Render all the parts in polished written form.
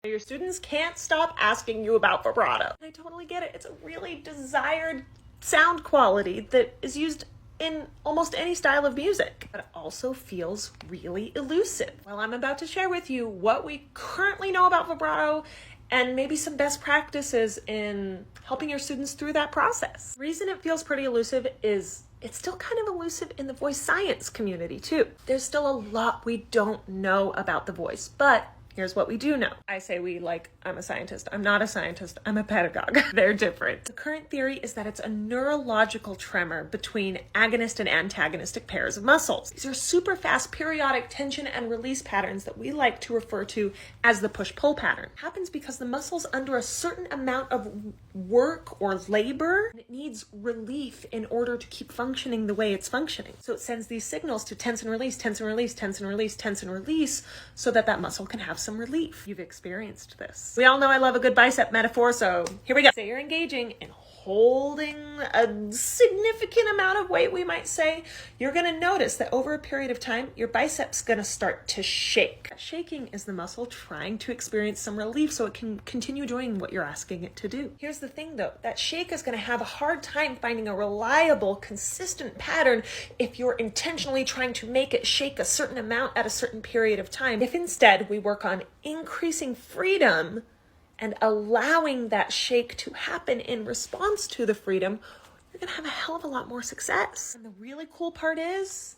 Your students can't stop asking you about vibrato. I totally get it. It's a really desired sound quality that is used in almost any style of music, but it also feels really elusive. Well, I'm about to share with you what we currently know about vibrato and maybe some best practices in helping your students through that process. The reason it feels pretty elusive is it's still kind of elusive in the voice science community too. There's still a lot we don't know about the voice, but here's what we do know. I say we like I'm a scientist. I'm not a scientist. I'm a pedagogue. They're different. The current theory is that it's a neurological tremor between agonist and antagonistic pairs of muscles. These are super fast periodic tension and release patterns that we like to refer to as the push-pull pattern. It happens because the muscle's under a certain amount of work or labor, and it needs relief in order to keep functioning the way it's functioning. So it sends these signals to tense and release, tense and release, tense and release, tense and release, so that that muscle can have some relief. You've experienced this. We all know I love a good bicep metaphor, so here we go. Say you're engaging in holding a significant amount of weight, we might say. You're going to notice that over a period of time, your bicep's going to start to shake. Shaking is the muscle trying to experience some relief so it can continue doing what you're asking it to do. Here's the thing though, that shake is going to have a hard time finding a reliable, consistent pattern if you're intentionally trying to make it shake a certain amount at a certain period of time. If instead we work on increasing freedom and allowing that shake to happen in response to the freedom, you're going to have a hell of a lot more success. And the really cool part is,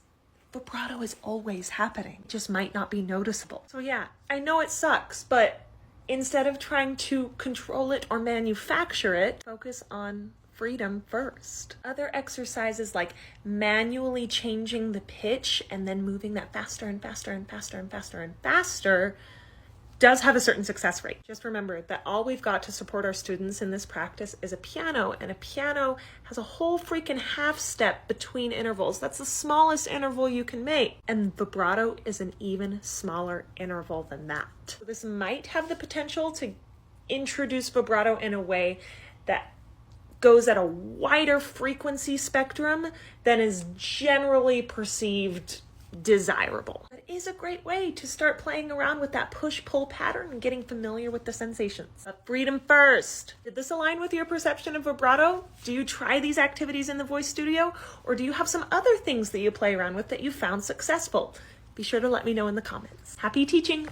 vibrato is always happening. It just might not be noticeable. So yeah, I know it sucks, but instead of trying to control it or manufacture it, focus on freedom first. Other exercises like manually changing the pitch and then moving that faster and faster and faster and faster and faster does have a certain success rate. Just remember that all we've got to support our students in this practice is a piano, and a piano has a whole freaking half step between intervals. That's the smallest interval you can make. And vibrato is an even smaller interval than that. So this might have the potential to introduce vibrato in a way that goes at a wider frequency spectrum than is generally perceived desirable. That is a great way to start playing around with that push-pull pattern and getting familiar with the sensations. But freedom first. Did this align with your perception of vibrato? Do you try these activities in the voice studio? Or do you have some other things that you play around with that you found successful? Be sure to let me know in the comments. Happy teaching!